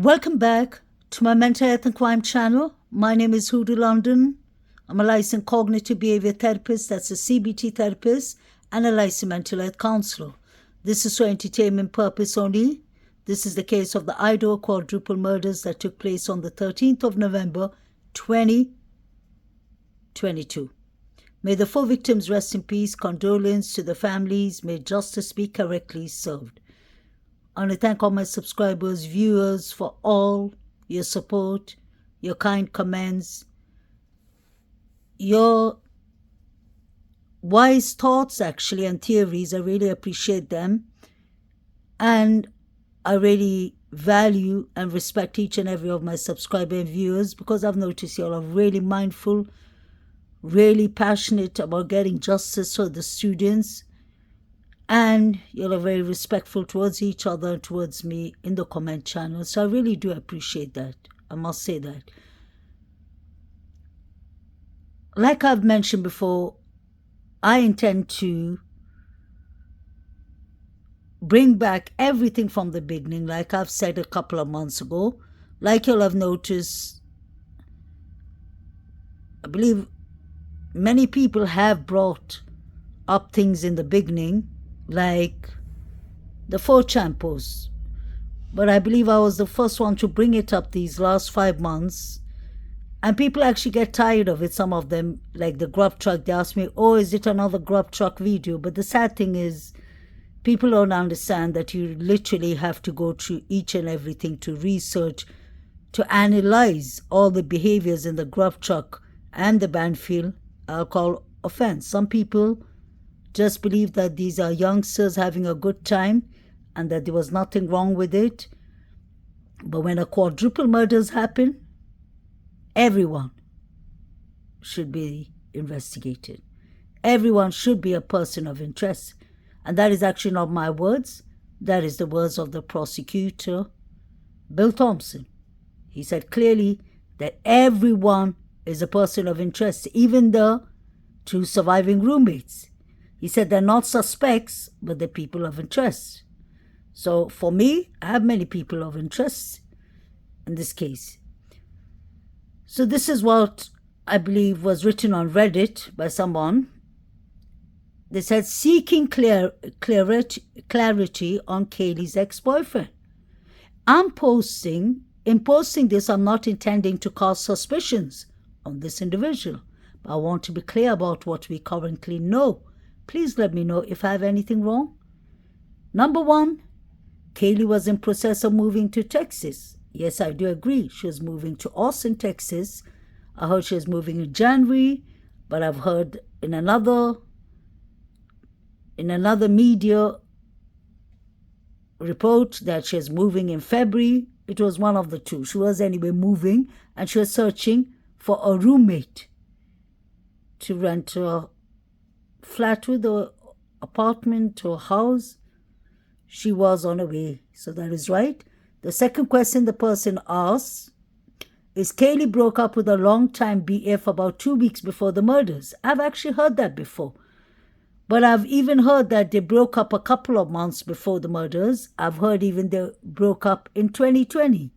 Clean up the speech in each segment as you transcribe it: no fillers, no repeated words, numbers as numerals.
Welcome back to my mental health and crime channel. My name is Hoodoo London. I'm a licensed cognitive behavior therapist, that's a CBT therapist, and a licensed mental health counselor. This is for entertainment purpose only. This is the case of the Idaho quadruple murders that took place on the 13th of November, 2022. May the four victims rest in peace. Condolence to the families. May justice be correctly served. I want to thank all my subscribers, viewers, for all your support, your kind comments, your wise thoughts, actually, and theories. I really appreciate them. And I really value and respect each and every of my subscribers and viewers, because I've noticed you all are really mindful, really passionate about getting justice for the students. And you're very respectful towards each other and towards me in the comment channel. So I really do appreciate that. I must say that. Like I've mentioned before, I intend to bring back everything from the beginning, like I've said a couple of months ago. Like you'll have noticed, I believe many people have brought up things in the beginning, like the 4chan posts. But I believe I was the first one to bring it up these last 5 months. And people actually get tired of it. Some of them, like the grub truck, they ask me, oh, is it another grub truck video? But the sad thing is, people don't understand that you literally have to go through each and everything to research, to analyze all the behaviors in the grub truck and the Banfield alcohol offense. Some people just believe that these are youngsters having a good time and that there was nothing wrong with it. But when a quadruple murders happen, everyone should be investigated. Everyone should be a person of interest. And that is actually not my words. That is the words of the prosecutor, Bill Thompson. He said clearly that everyone is a person of interest, even the two surviving roommates. He said they're not suspects, but they're people of interest. So for me, I have many people of interest in this case. So this is what I believe was written on Reddit by someone. They said, seeking clarity on Kaylee's ex-boyfriend. In posting this, I'm not intending to cast suspicions on this individual, but I want to be clear about what we currently know. Please let me know if I have anything wrong. Number one, Kaylee was in process of moving to Texas. Yes, I do agree. She was moving to Austin, Texas. I heard she was moving in January, but I've heard in another media report that she was moving in February. It was one of the two. She was anyway moving, and she was searching for a roommate to rent a flat with, or apartment or house. She was on her way. So that is right. The second question the person asks is, Kaylee broke up with a long-time BF about 2 weeks before the murders. I've actually heard that before. But I've even heard that they broke up a couple of months before the murders. I've heard even they broke up in 2020.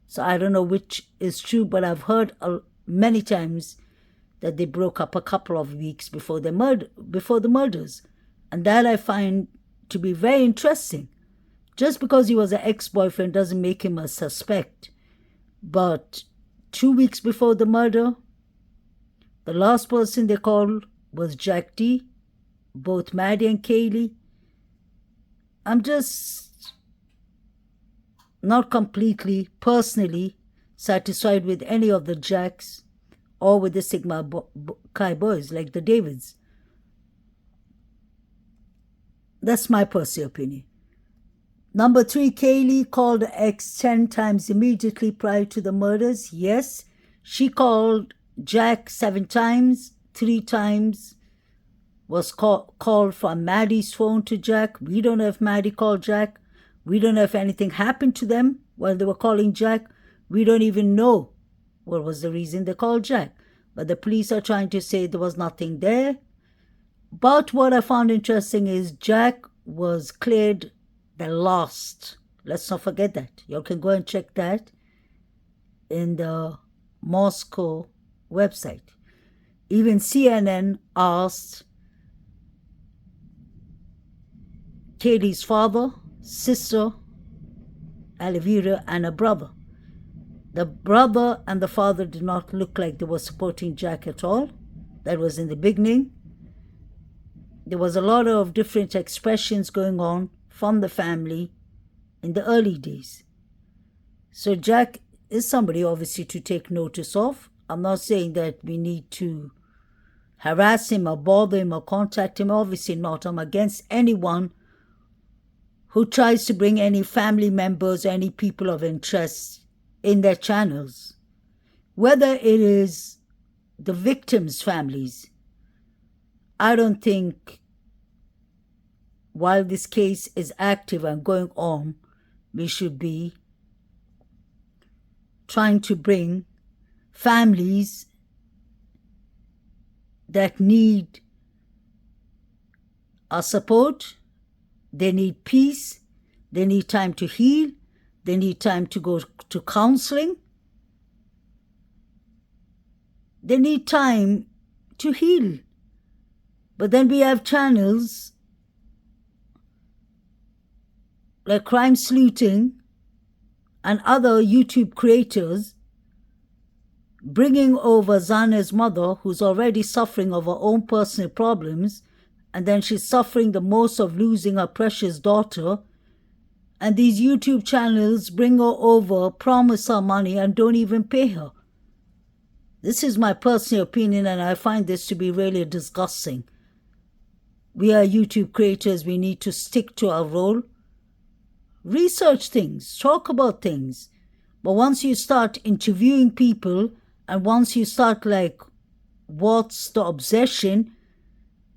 So I don't know which is true, but I've heard many times that they broke up a couple of weeks before the murders. And that I find to be very interesting. Just because he was an ex-boyfriend doesn't make him a suspect. But 2 weeks before the murder, the last person they called was Jack D. Both Maddie and Kaylee. I'm just not completely, personally, satisfied with any of the Jacks or with the Sigma Chi boys, like the Davids. That's my personal opinion. Number 3, Kaylee called her ex 10 times immediately prior to the murders. Yes, she called Jack 7 times. 3 times was called from Maddie's phone to Jack. We don't know if Maddie called Jack. We don't know if anything happened to them while they were calling Jack. We don't even know what was the reason they called Jack. But the police are trying to say there was nothing there. But what I found interesting is Jack was cleared the last Let's not forget that. You can go and check that in the Moscow website. Even CNN asked Kaylee's father, sister, Elvira, and a brother. The brother and the father did not look like they were supporting Jack at all. That was in the beginning. There was a lot of different expressions going on from the family in the early days. So Jack is somebody obviously to take notice of. I'm not saying that we need to harass him or bother him or contact him. Obviously not. I'm against anyone who tries to bring any family members or any people of interest in their channels. Whether it is the victims' families, I don't think while this case is active and going on, we should be trying to bring families that need our support. They need peace. They need time to heal. They need time to go to counseling. They need time to heal. But then we have channels like Crime Sleuthing and other YouTube creators bringing over Zana's mother, who's already suffering of her own personal problems, and then she's suffering the most of losing her precious daughter. And these YouTube channels bring her over, promise her money, and don't even pay her. This is my personal opinion, and I find this to be really disgusting. We are YouTube creators. We need to stick to our role. Research things, talk about things. But once you start interviewing people, and once you start like, what's the obsession,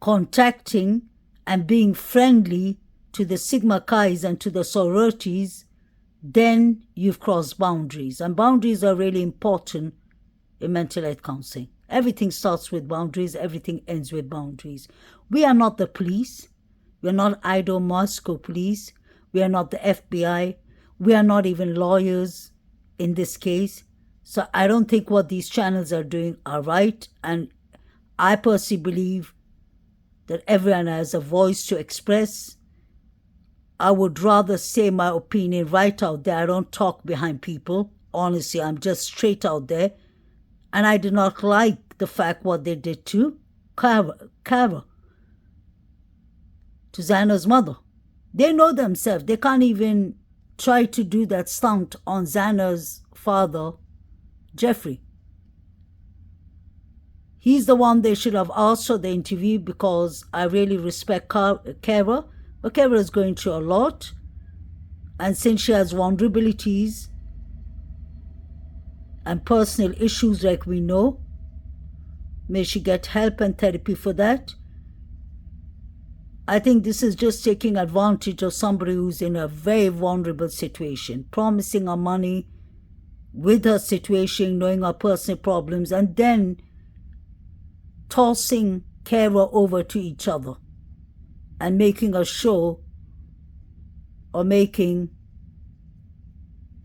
contacting and being friendly to the Sigma Chi's and to the sororities, then you've crossed boundaries. And boundaries are really important in mental health counseling. Everything starts with boundaries. Everything ends with boundaries. We are not the police. We are not Idaho Moscow police. We are not the FBI. We are not even lawyers in this case. So I don't think what these channels are doing are right. And I personally believe that everyone has a voice to express. I would rather say my opinion right out there. I don't talk behind people. Honestly, I'm just straight out there. And I did not like the fact what they did to Kara, to Xana's mother. They know themselves. They can't even try to do that stunt on Xana's father, Jeffrey. He's the one they should have asked for the interview, because I really respect Kara. But Kara is going through a lot. And since she has vulnerabilities and personal issues like we know, may she get help and therapy for that. I think this is just taking advantage of somebody who's in a very vulnerable situation, promising her money with her situation, knowing her personal problems, and then tossing Kara over to each other and making a show or making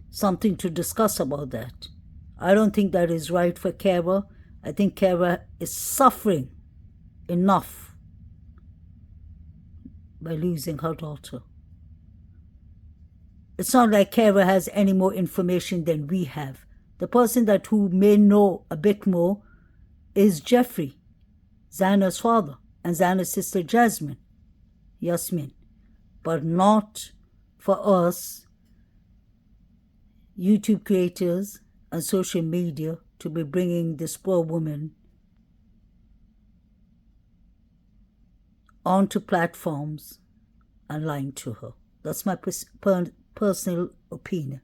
something to discuss about that. I don't think that is right for Kara. I think Kara is suffering enough by losing her daughter. It's not like Kara has any more information than we have. The person who may know a bit more is Jeffrey, Xana's father, and Xana's sister Yasmin. But not for us, YouTube creators and social media, to be bringing this poor woman onto platforms and lying to her. That's my personal opinion.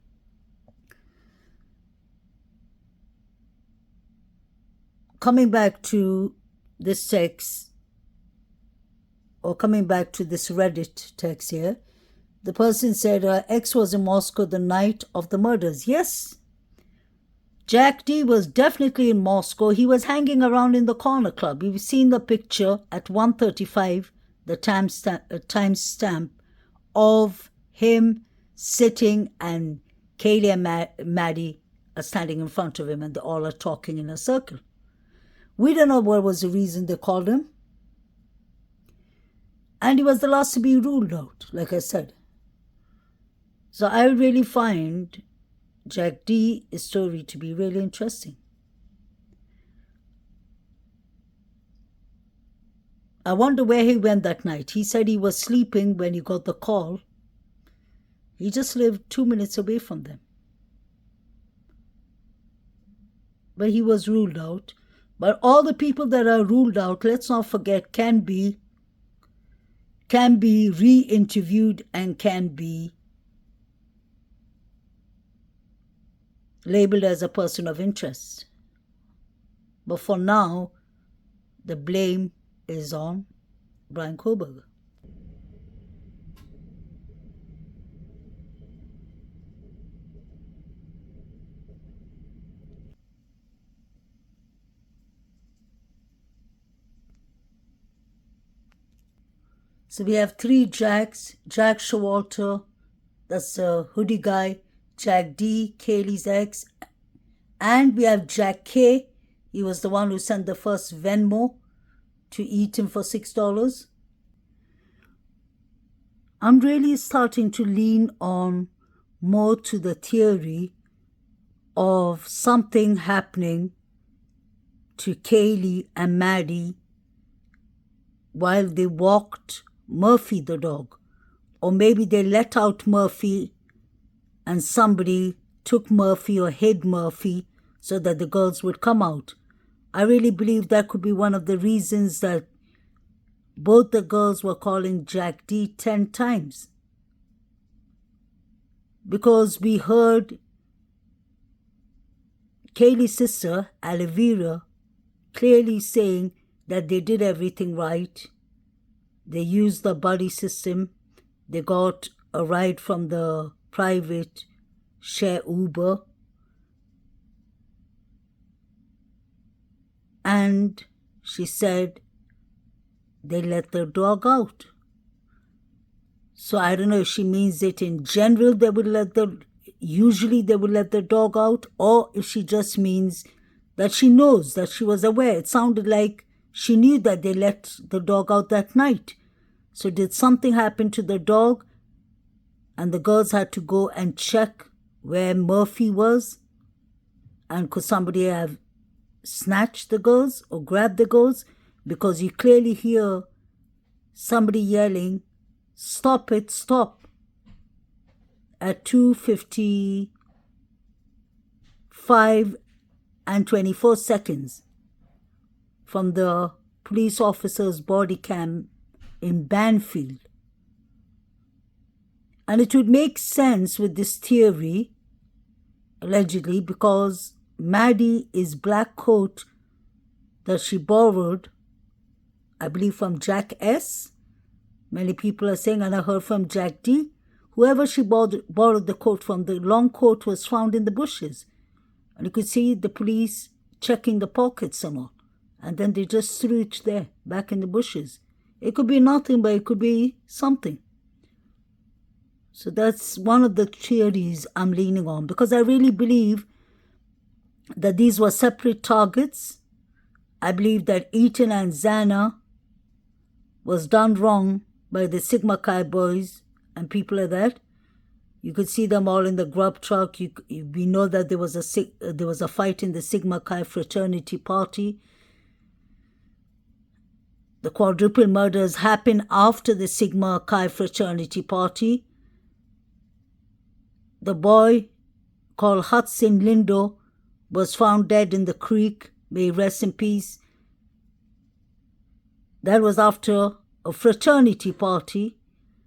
Coming back to this text, or coming back to this Reddit text here, the person said her ex was in Moscow the night of the murders. Yes, Jack D was definitely in Moscow. He was hanging around in the corner club. You've seen the picture at 1:35, the timestamp of him sitting, and Kaylee and Maddie are standing in front of him, and they all are talking in a circle. We don't know what was the reason they called him. And he was the last to be ruled out, like I said. So I really find Jack D's story to be really interesting. I wonder where he went that night. He said he was sleeping when he got the call. He just lived 2 minutes away from them. But he was ruled out. But all the people that are ruled out, let's not forget, can be re-interviewed and can be labeled as a person of interest. But for now, the blame is on Bryan Kohberger. So we have 3 Jacks: Jack Showalter, that's the hoodie guy, Jack D, Kaylee's ex, and we have Jack K. He was the one who sent the first Venmo to eat him for $6. I'm really starting to lean on more to the theory of something happening to Kaylee and Maddie while they walked Murphy the dog. Or maybe they let out Murphy and somebody took Murphy or hid Murphy so that the girls would come out. I really believe that could be one of the reasons that both the girls were calling Jack D 10 times. Because we heard Kaylee's sister, Alivira, clearly saying that they did everything right. They used the buddy system. They got a ride from the private share Uber. And she said they let the dog out. So I don't know if she means it in general usually they would let the dog out, or if she just means that she knows, that she was aware. It sounded like she knew that they let the dog out that night. So did something happen to the dog and the girls had to go and check where Murphy was? And could somebody have snatched the girls or grabbed the girls? Because you clearly hear somebody yelling, "Stop it, stop," at 2:55 and 24 seconds from the police officer's body cam in Banfield. And it would make sense with this theory, allegedly, because Maddie is black coat that she borrowed, I believe, from Jack S. Many people are saying, and I heard from Jack D. Whoever she borrowed the coat from, the long coat was found in the bushes. And you could see the police checking the pockets and all. And then they just threw it there, back in the bushes. It could be nothing, but it could be something. So that's one of the theories I'm leaning on, because I really believe that these were separate targets. I believe that Eaton and Xana was done wrong by the Sigma Chi boys and people like that. You could see them all in the grub truck. We know that there was a fight in the Sigma Chi fraternity party. The quadruple murders happened after the Sigma Chi fraternity party. The boy called Hudson Lindo was found dead in the creek. May he rest in peace. That was after a fraternity party.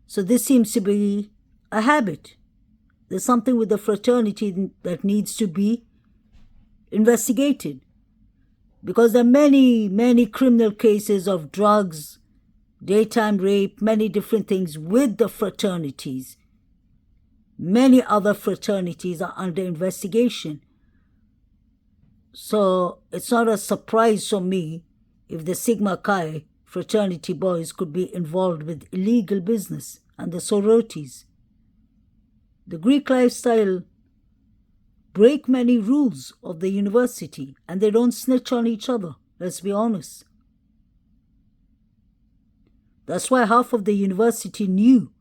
So this seems to be a habit. There's something with the fraternity that needs to be investigated. Because there are many, many criminal cases of drugs, daytime rape, many different things with the fraternities. Many other fraternities are under investigation. So it's not a surprise for me if the Sigma Chi fraternity boys could be involved with illegal business and the sororities. The Greek lifestyle break many rules of the university, and they don't snitch on each other, let's be honest. That's why half of the university knew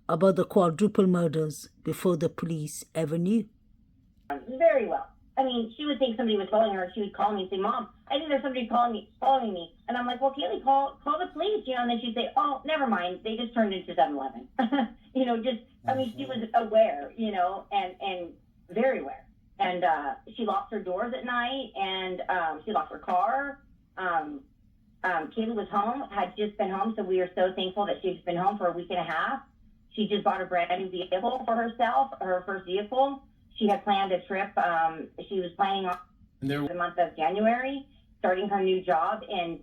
about the quadruple murders before the police ever knew. Very well. I mean, she would think somebody was following her. She would call me and say, "Mom, I think there's somebody following me." And I'm like, "Well, Kaylee, call the police," And then she'd say, "Oh, never mind. They just turned into 7-Eleven." She was aware, and very aware. And she locked her doors at night, and she locked her car. Kaylee was home, had just been home, so we are so thankful that she's been home for a week and a half. She just bought a brand new vehicle for herself, her first vehicle. She had planned a trip. She was planning on the month of January, starting her new job in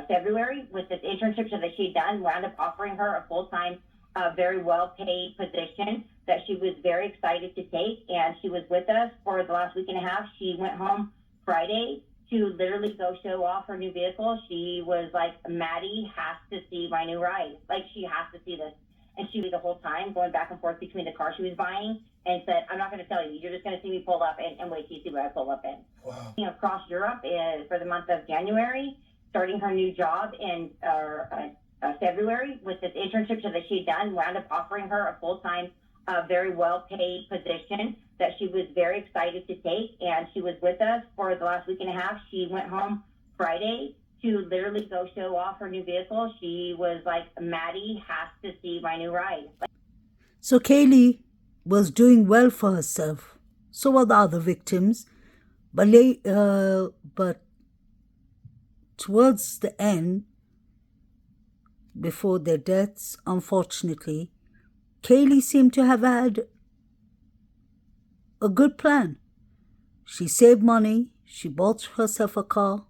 February with this internship that she'd done. Wound up offering her a full-time, very well-paid position that she was very excited to take, and she was with us for the last week and a half. She went home Friday to literally go show off her new vehicle. She was like, "Maddie has to see my new ride. Like, she has to see this." And she was the whole time going back and forth between the car she was buying and said, "I'm not going to tell you. You're just going to see me pull up and wait till you see what I pull up in." Wow. Across Europe for the month of January, starting her new job in February with this internship that she'd done. Wound up offering her a full-time, very well-paid position that she was very excited to take, and she was with us for the last week and a half. She went home Friday to literally go show off her new vehicle. She was like, "Maddie has to see my new ride." So Kaylee was doing well for herself. So were the other victims. But towards the end, before their deaths, unfortunately, Kaylee seemed to have had a good plan. She saved money. She bought herself a car.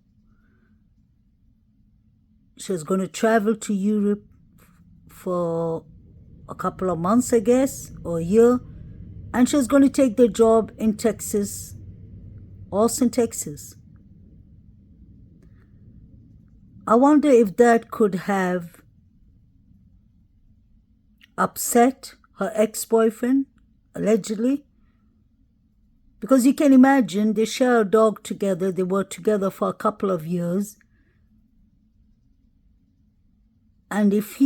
She was going to travel to Europe for a couple of months, I guess, or a year. And she was going to take the job in Texas, Austin, Texas. I wonder if that could have upset her ex-boyfriend, allegedly. Because you can imagine, they share a dog together. They were together for a couple of years. And if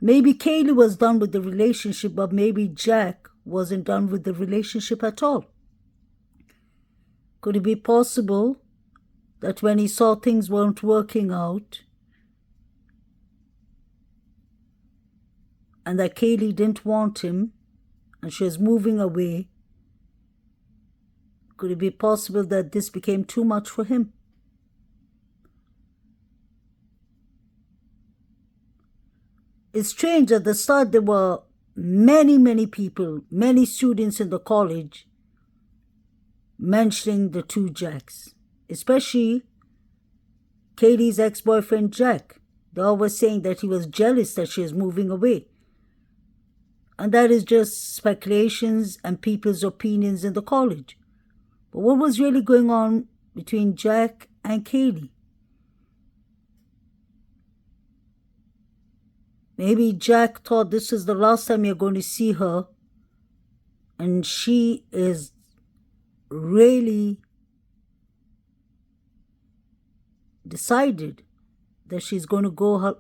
maybe Kaylee was done with the relationship, but maybe Jack wasn't done with the relationship at all. Could it be possible that when he saw things weren't working out, and that Kaylee didn't want him, and she was moving away, could it be possible that this became too much for him? It's strange, at the start there were many people, many students in the college mentioning the two Jacks, especially Kaylee's ex-boyfriend Jack. They all were saying that he was jealous that she was moving away. And that is just speculations and people's opinions in the college. But what was really going on between Jack and Kaylee? Maybe Jack thought this is the last time you're going to see her, and she is really decided that she's going to go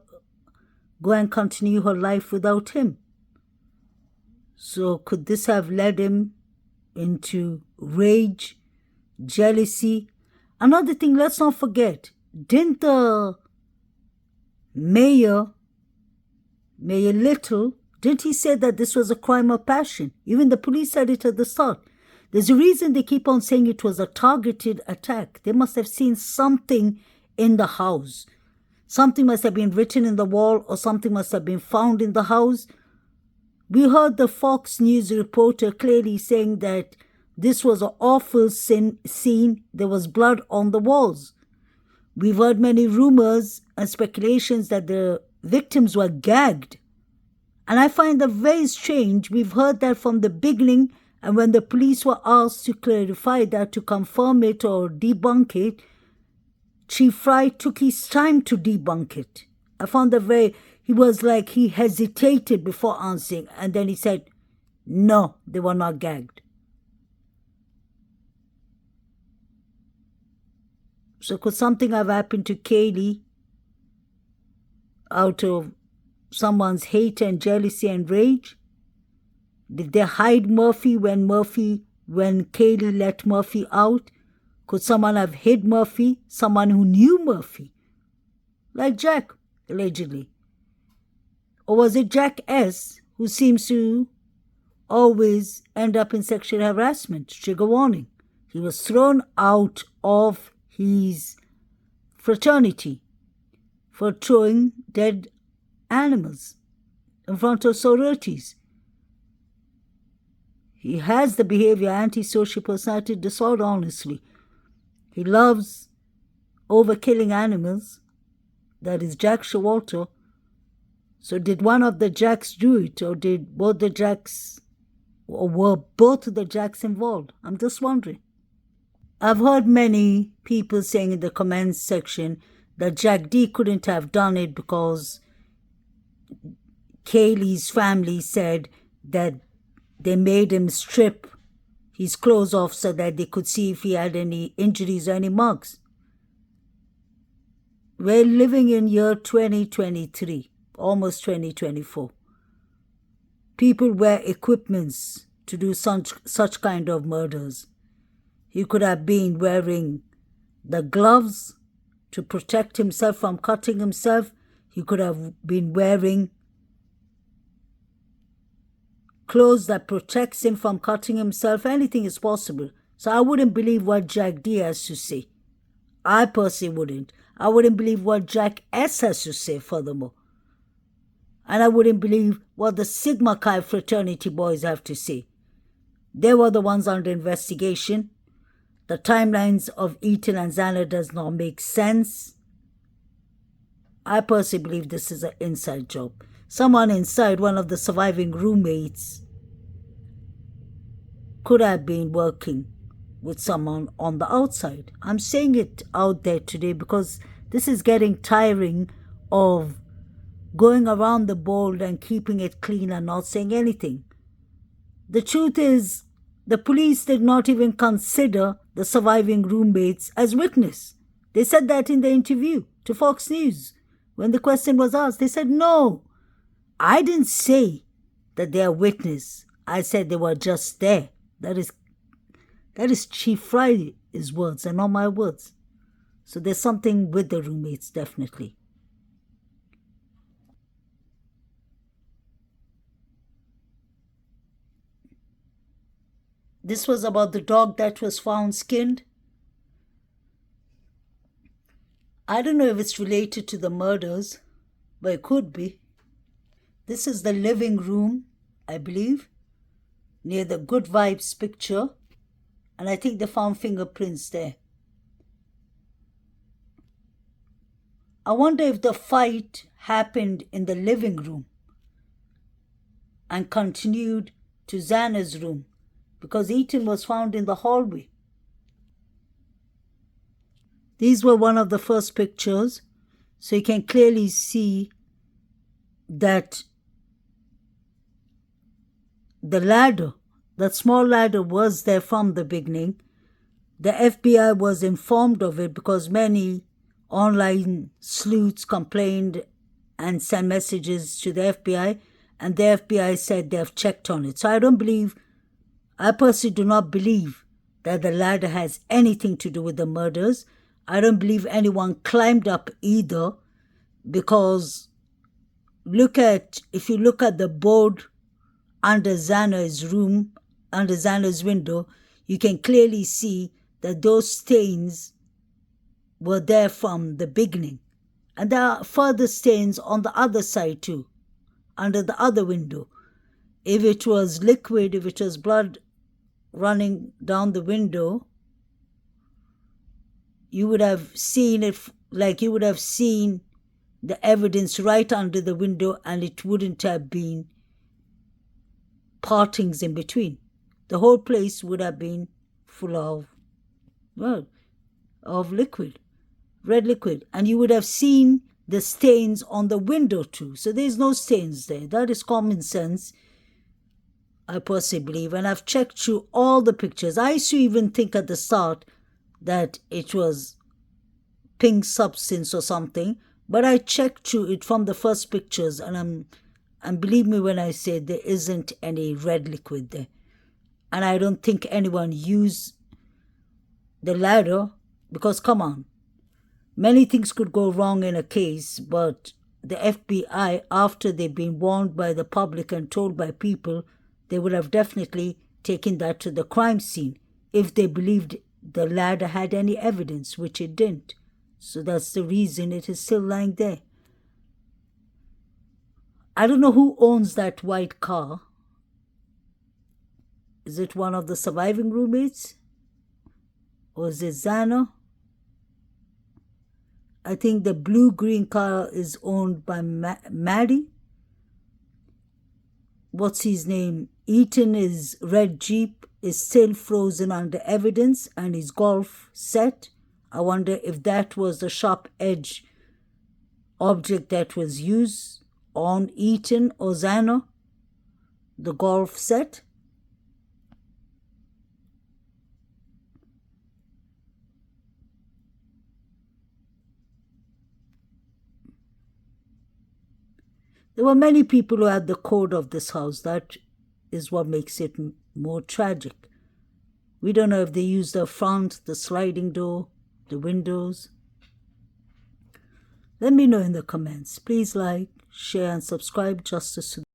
and continue her life without him. So could this have led him into rage, jealousy? Another thing, let's not forget, didn't the Mayor Little, didn't he say that this was a crime of passion? Even the police said it at the start. There's a reason they keep on saying it was a targeted attack. They must have seen something in the house. Something must have been written in the wall, or something must have been found in the house. We heard the Fox News reporter clearly saying that this was an awful scene. There was blood on the walls. We've heard many rumors and speculations that the victims were gagged. And I find that very strange. We've heard that from the beginning, and when the police were asked to clarify that, to confirm it or debunk it, Chief Fry took his time to debunk it. I found that He was like he hesitated before answering, and then he said, no, they were not gagged. So could something have happened to Kaylee out of someone's hate and jealousy and rage? Did they hide Murphy when Kaylee let Murphy out? Could someone have hid Murphy? Someone who knew Murphy? Like Jack, allegedly. Or was it Jack S., who seems to always end up in sexual harassment? Trigger warning. He was thrown out of his fraternity for throwing dead animals in front of sororities. He has the behavior antisocial personality disorder, honestly. He loves overkilling animals. That is Jack Showalter. So did one of the Jacks do it, or did both the Jacks, or were both of the Jacks involved? I'm just wondering. I've heard many people saying in the comments section that Jack D couldn't have done it because Kaylee's family said that they made him strip his clothes off so that they could see if he had any injuries or any marks. We're living in year 2023, almost 2024. People wear equipments to do such kind of murders. He could have been wearing the gloves to protect himself from cutting himself. He could have been wearing clothes that protects him from cutting himself. Anything is possible. So I wouldn't believe what Jack D has to say. I personally wouldn't. I wouldn't believe what Jack S has to say, furthermore. And I wouldn't believe what the Sigma Chi fraternity boys have to say. They were the ones under investigation. The timelines of Ethan and Xana does not make sense. I personally believe this is an inside job. Someone inside, one of the surviving roommates, could have been working with someone on the outside. I'm saying it out there today because this is getting tiring of going around the board and keeping it clean and not saying anything. The truth is, the police did not even consider the surviving roommates as witness. They said that in the interview to Fox News. When the question was asked, they said, no, I didn't say that they are witness. I said they were just there. That is Chief Fry's words and not my words. So there's something with the roommates, definitely. This was about the dog that was found skinned. I don't know if it's related to the murders, but it could be. This is the living room, I believe, near the Good Vibes picture. And I think they found fingerprints there. I wonder if the fight happened in the living room and continued to Xana's room, because Ethan was found in the hallway. These were one of the first pictures, so you can clearly see that the ladder, that small ladder, was there from the beginning. The FBI was informed of it because many online sleuths complained and sent messages to the FBI, and the FBI said they have checked on it. So I personally do not believe that the ladder has anything to do with the murders. I don't believe anyone climbed up either, because if you look at the board under Xana's room, under Xana's window, you can clearly see that those stains were there from the beginning. And there are further stains on the other side too, under the other window. If it was liquid, if it was blood running down the window, you would have seen it, like you would have seen the evidence right under the window, and it wouldn't have been partings in between. The whole place would have been full of liquid, red liquid. And you would have seen the stains on the window too. So there's no stains there. That is common sense, I personally believe. And I've checked through all the pictures. I used to even think at the start that it was pink substance or something, but I checked through it from the first pictures, and believe me when I say there isn't any red liquid there. And I don't think anyone used the ladder, because come on, many things could go wrong in a case, but the FBI, after they've been warned by the public and told by people, they would have definitely taken that to the crime scene if they believed the ladder had any evidence, which it didn't. So that's the reason it is still lying there. I don't know who owns that white car. Is it one of the surviving roommates? Or is it Zana? I think the blue-green car is owned by Maddie. What's his name? Eaton's red Jeep is still frozen under evidence, and his golf set. I wonder if that was the sharp edge object that was used on Eaton or Zana, the golf set. There were many people who had the code of this house. That is what makes it more tragic. We don't know if they used the front, the sliding door, the windows. Let me know in the comments. Please like, share, and subscribe. Justice to